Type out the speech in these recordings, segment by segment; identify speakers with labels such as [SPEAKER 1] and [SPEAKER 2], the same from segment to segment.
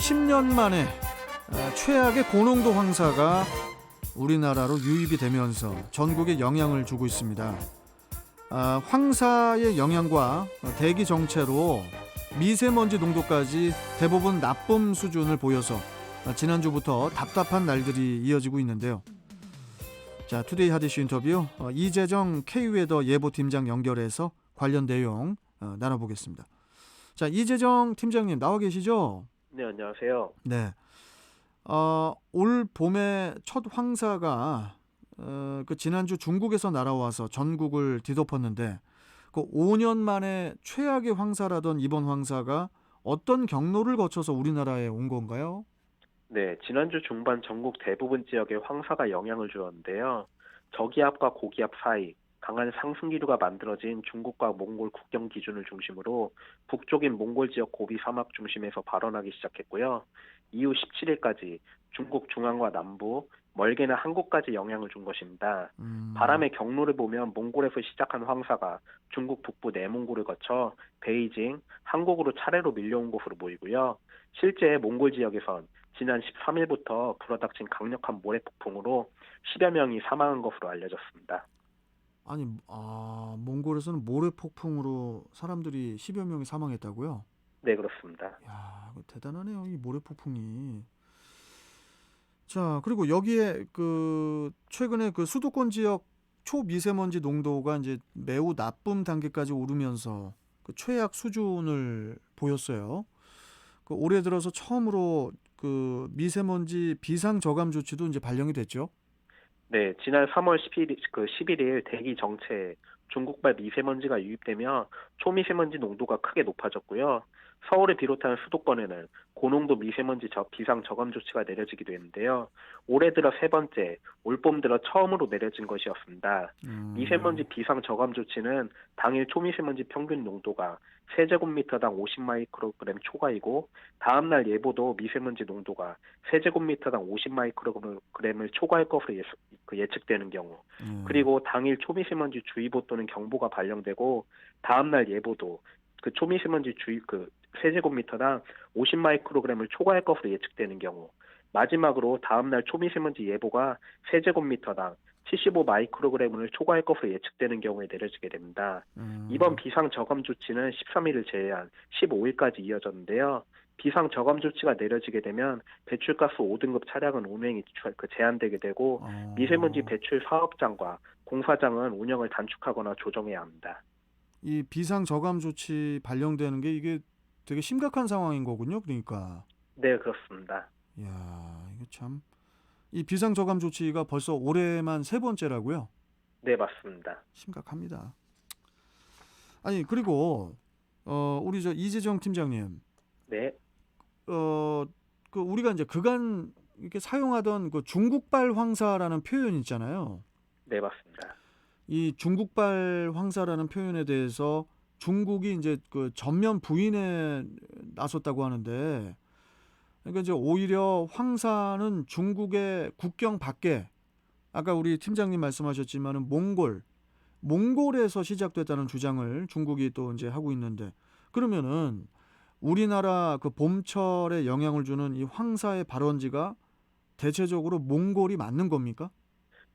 [SPEAKER 1] 50년 만에 최악의 고농도 황사가 우리나라로 유입이 되면서 전국에 영향을 주고 있습니다. 황사의 영향과 대기 정체로 미세먼지 농도까지 대부분 나쁨 수준을 보여서 지난주부터 답답한 날들이 이어지고 있는데요. 자, 투데이 하디슈 인터뷰 이재정 K웨더 예보팀장 연결해서 관련 내용 나눠보겠습니다. 자, 이재정 팀장님 나와 계시죠?
[SPEAKER 2] 네, 안녕하세요.
[SPEAKER 1] 네. 올 봄의 첫 황사가 그 지난주 중국에서 날아와서 전국을 뒤덮었는데 그 5년 만에 최악의 황사라던 이번 황사가 어떤 경로를 거쳐서 우리나라에 온 건가요?
[SPEAKER 2] 네, 지난주 중반 전국 대부분 지역에 황사가 영향을 주었는데요. 저기압과 고기압 사이 강한 상승 기류가 만들어진 중국과 몽골 국경 기준을 중심으로 북쪽인 몽골 지역 고비 사막 중심에서 발원하기 시작했고요. 이후 17일까지 중국 중앙과 남부, 멀게는 한국까지 영향을 준 것입니다. 바람의 경로를 보면 몽골에서 시작한 황사가 중국 북부 내몽골을 거쳐 베이징, 한국으로 차례로 밀려온 것으로 보이고요. 실제 몽골 지역에선 지난 13일부터 불어닥친 강력한 모래폭풍으로 10여 명이 사망한 것으로 알려졌습니다.
[SPEAKER 1] 아니, 몽골에서는 모래 폭풍으로 사람들이 10여 명이 사망했다고요?
[SPEAKER 2] 네, 그렇습니다.
[SPEAKER 1] 야, 이거 대단하네요, 이 모래 폭풍이. 자, 그리고 여기에 그 최근에 그 수도권 지역 초미세먼지 농도가 이제 매우 나쁨 단계까지 오르면서 그 최악 수준을 보였어요. 그 올해 들어서 처음으로 그 미세먼지 비상 저감 조치도 이제 발령이 됐죠.
[SPEAKER 2] 네, 지난 3월 11일 대기 정체에 중국발 미세먼지가 유입되며 초미세먼지 농도가 크게 높아졌고요. 서울을 비롯한 수도권에는 고농도 미세먼지 비상 저감 조치가 내려지기도 했는데요. 올해 들어 세 번째, 올봄 들어 처음으로 내려진 것이었습니다. 미세먼지 비상 저감 조치는 당일 초미세먼지 평균 농도가 세제곱미터당 50마이크로그램 초과이고 다음날 예보도 미세먼지 농도가 세제곱미터당 50마이크로그램을 초과할 것으로 예측되는 경우, 그리고 당일 초미세먼지 주의보 또는 경보가 발령되고 다음날 예보도 그 초미세먼지 세제곱미터당 50마이크로그램을 초과할 것으로 예측되는 경우, 마지막으로 다음날 초미세먼지 예보가 세제곱미터당 75마이크로그램을 초과할 것으로 예측되는 경우에 내려지게 됩니다. 이번 비상 저감 조치는 13일을 제외한 15일까지 이어졌는데요. 비상 저감 조치가 내려지게 되면 배출가스 5등급 차량은 운행이 제한되게 되고 미세먼지 배출 사업장과 공사장은 운영을 단축하거나 조정해야 합니다.
[SPEAKER 1] 이 비상 저감 조치 발령되는 게 이게 되게 심각한 상황인 거군요. 그러니까.
[SPEAKER 2] 네, 그렇습니다.
[SPEAKER 1] 야, 이거 참. 이 비상 저감 조치가 벌써 올해만 세 번째라고요?
[SPEAKER 2] 네, 맞습니다.
[SPEAKER 1] 심각합니다. 아니, 그리고 우리 저 이재정 팀장님.
[SPEAKER 2] 네.
[SPEAKER 1] 그 우리가 이제 그간 이렇게 사용하던 그 중국발 황사라는 표현 있잖아요.
[SPEAKER 2] 네, 맞습니다.
[SPEAKER 1] 이 중국발 황사라는 표현에 대해서 중국이 이제 그 전면 부인에 나섰다고 하는데, 그러니까 이제 오히려 황사는 중국의 국경 밖에, 아까 우리 팀장님 말씀하셨지만은 몽골에서 시작됐다는 주장을 중국이 또 이제 하고 있는데, 그러면은 우리나라 그 봄철에 영향을 주는 이 황사의 발원지가 대체적으로 몽골이 맞는 겁니까?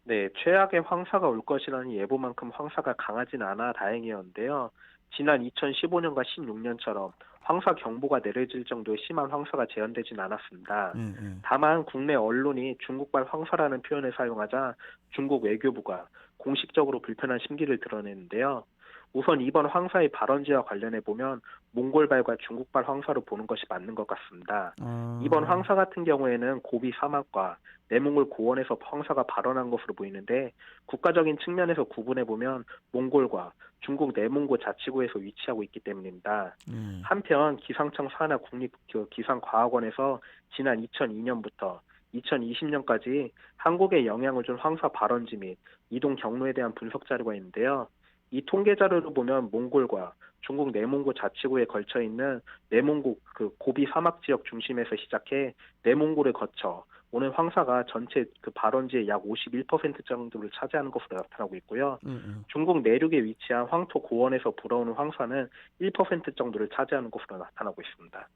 [SPEAKER 2] 네, 최악의 황사가 올 것이라는 예보만큼 황사가 강하진 않아 다행이었는데요. 지난 2015년과 16년처럼 황사 경보가 내려질 정도의 심한 황사가 재현되진 않았습니다.
[SPEAKER 1] 예, 예.
[SPEAKER 2] 다만 국내 언론이 중국발 황사라는 표현을 사용하자 중국 외교부가 공식적으로 불편한 심기를 드러냈는데요. 우선 이번 황사의 발원지와 관련해 보면 몽골발과 중국발 황사로 보는 것이 맞는 것 같습니다. 이번 황사 같은 경우에는 고비 사막과 내몽골 고원에서 황사가 발원한 것으로 보이는데 국가적인 측면에서 구분해 보면 몽골과 중국 내몽고 자치구에서 위치하고 있기 때문입니다. 한편 기상청 산하 국립기상과학원에서 지난 2002년부터 2020년까지 한국에 영향을 준 황사 발원지 및 이동 경로에 대한 분석 자료가 있는데요. 이 통계 자료를 보면 몽골과 중국 내몽고 자치구에 걸쳐 있는 내몽고 그 고비 사막 지역 중심에서 시작해 내몽고를 거쳐 오는 황사가 전체 그 발원지의 약 51% 정도를 차지하는 것으로 나타나고 있고요. 중국 내륙에 위치한 황토 고원에서 불어오는 황사는 1% 정도를 차지하는 것으로 나타나고 있습니다.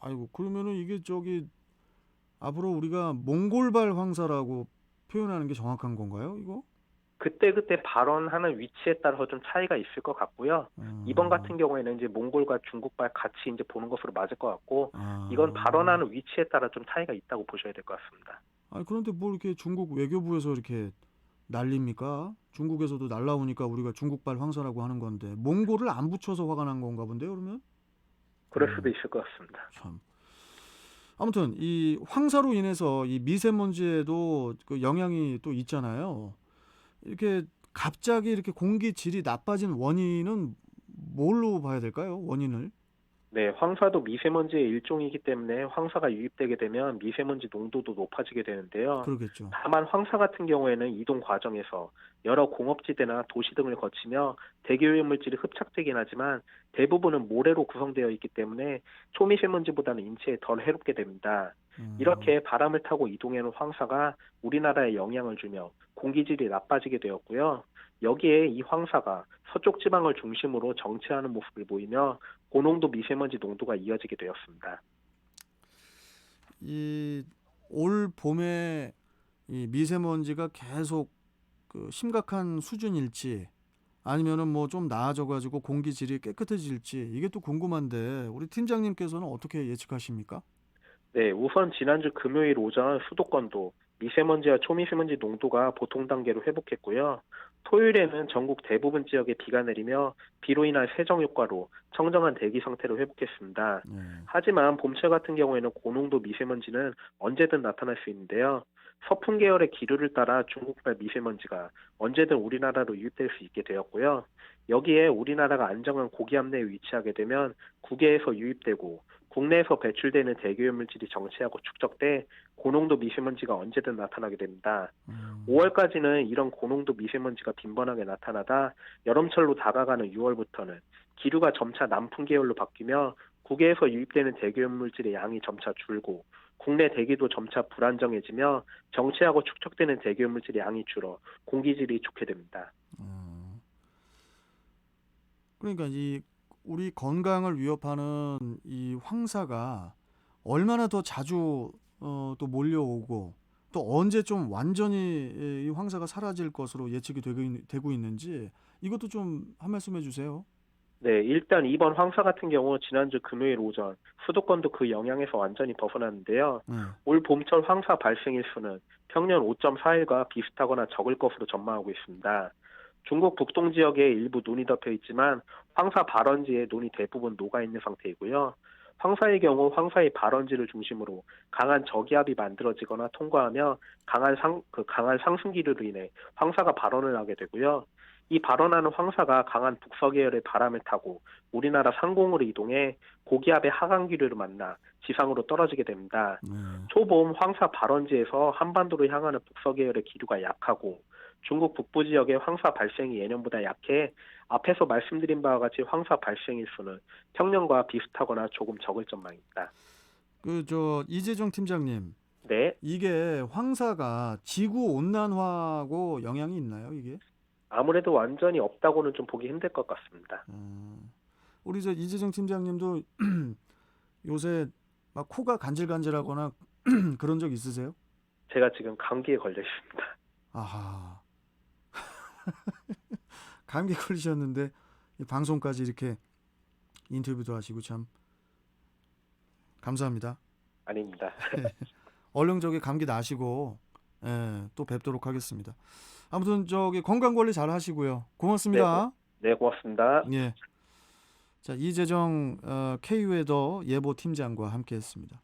[SPEAKER 1] 아이고 그러면은 이게 저기 앞으로 우리가 몽골발 황사라고 표현하는 게 정확한 건가요, 이거?
[SPEAKER 2] 그때그때 발언하는 위치에 따라서 좀 차이가 있을 것 같고요. 이번
[SPEAKER 1] 음.
[SPEAKER 2] 같은 경우에는 이제 몽골과 중국발 같이 이제 보는 것으로 맞을 것 같고, 이건
[SPEAKER 1] 아.
[SPEAKER 2] 발언하는 위치에 따라 좀 차이가 있다고 보셔야 될 것 같습니다.
[SPEAKER 1] 아니 그런데 뭐 이렇게 중국 외교부에서 이렇게 난립니까? 중국에서도 날라오니까 우리가 중국발 황사라고 하는 건데 몽골을 안 붙여서 화가 난 건가 본데요, 그러면?
[SPEAKER 2] 그럴 수도 있을 것 같습니다.
[SPEAKER 1] 참. 아무튼 이 황사로 인해서 이 미세먼지에도 그 영향이 또 있잖아요. 이렇게 갑자기 이렇게 공기 질이 나빠진 원인은 뭘로 봐야 될까요? 원인을?
[SPEAKER 2] 네, 황사도 미세먼지의 일종이기 때문에 황사가 유입되게 되면 미세먼지 농도도 높아지게 되는데요.
[SPEAKER 1] 그러겠죠.
[SPEAKER 2] 다만 황사 같은 경우에는 이동 과정에서 여러 공업지대나 도시 등을 거치며 대기오염물질이 흡착되긴 하지만 대부분은 모래로 구성되어 있기 때문에 초미세먼지보다는 인체에 덜 해롭게 됩니다.
[SPEAKER 1] 음.
[SPEAKER 2] 이렇게 바람을 타고 이동하는 황사가 우리나라에 영향을 주며 공기질이 나빠지게 되었고요. 여기에 이 황사가 서쪽 지방을 중심으로 정체하는 모습을 보이며 고농도 미세먼지 농도가 이어지게 되었습니다.
[SPEAKER 1] 이 올 봄에 이 미세먼지가 계속 그 심각한 수준일지 아니면은 뭐 좀 나아져 가지고 공기질이 깨끗해질지 이게 또 궁금한데 우리 팀장님께서는 어떻게 예측하십니까?
[SPEAKER 2] 네, 우선 지난주 금요일 오전 수도권도 미세먼지와 초미세먼지 농도가 보통 단계로 회복했고요. 토요일에는 전국 대부분 지역에 비가 내리며 비로 인한 세정 효과로 청정한 대기 상태로 회복했습니다.
[SPEAKER 1] 네.
[SPEAKER 2] 하지만 봄철 같은 경우에는 고농도 미세먼지는 언제든 나타날 수 있는데요. 서풍 계열의 기류를 따라 중국발 미세먼지가 언제든 우리나라로 유입될 수 있게 되었고요. 여기에 우리나라가 안정한 고기압 내에 위치하게 되면 국외에서 유입되고 국내에서 배출되는 대기오염 물질이 정체하고 축적돼 고농도 미세먼지가 언제든 나타나게 됩니다.
[SPEAKER 1] 음.
[SPEAKER 2] 5월까지는 이런 고농도 미세먼지가 빈번하게 나타나다 여름철로 다가가는 6월부터는 기류가 점차 남풍 계열로 바뀌며 국외에서 유입되는 대기오염 물질의 양이 점차 줄고 국내 대기도 점차 불안정해지며 정체하고 축적되는 대기오염 물질의 양이 줄어 공기질이 좋게 됩니다.
[SPEAKER 1] 음. 그러니까 이 우리 건강을 위협하는 이 황사가 얼마나 더 자주 또 몰려오고 또 언제 좀 완전히 이 황사가 사라질 것으로 예측이 되고 있는지 이것도 좀 한 말씀 해주세요.
[SPEAKER 2] 네, 일단 이번 황사 같은 경우 지난주 금요일 오전 수도권도 그 영향에서 완전히 벗어났는데요.
[SPEAKER 1] 네.
[SPEAKER 2] 올 봄철 황사 발생 일수는 평년 5.4일과 비슷하거나 적을 것으로 전망하고 있습니다. 중국 북동 지역에 일부 눈이 덮여 있지만 황사 발원지에 눈이 대부분 녹아 있는 상태이고요. 황사의 경우 황사의 발원지를 중심으로 강한 저기압이 만들어지거나 통과하며 강한 상승 기류로 인해 황사가 발원을 하게 되고요. 이 발원하는 황사가 강한 북서계열의 바람을 타고 우리나라 상공으로 이동해 고기압의 하강 기류를 만나 지상으로 떨어지게 됩니다.
[SPEAKER 1] 네.
[SPEAKER 2] 초봄 황사 발원지에서 한반도로 향하는 북서계열의 기류가 약하고 중국 북부 지역의 황사 발생이 예년보다 약해 앞에서 말씀드린 바와 같이 황사 발생 일수는 평년과 비슷하거나 조금 적을 전망입니다.
[SPEAKER 1] 그 저 이재정 팀장님,
[SPEAKER 2] 네,
[SPEAKER 1] 이게 황사가 지구 온난화하고 영향이 있나요, 이게?
[SPEAKER 2] 아무래도 완전히 없다고는 좀 보기 힘들 것 같습니다.
[SPEAKER 1] 우리 저 이재정 팀장님도 요새 막 코가 간질간질하거나 그런 적 있으세요?
[SPEAKER 2] 제가 지금 감기에 걸려 있습니다.
[SPEAKER 1] 아하. 감기 걸리셨는데 이 방송까지 이렇게 인터뷰도 하시고 참 감사합니다.
[SPEAKER 2] 아닙니다.
[SPEAKER 1] 얼른 저기 감기 나시고 또 뵙도록 하겠습니다. 아무튼 저기 건강 관리 잘 하시고요.
[SPEAKER 2] 네,
[SPEAKER 1] 고맙습니다.
[SPEAKER 2] 네, 고맙습니다.
[SPEAKER 1] 예. 자, 이재정 K웨더 예보 팀장과 함께했습니다.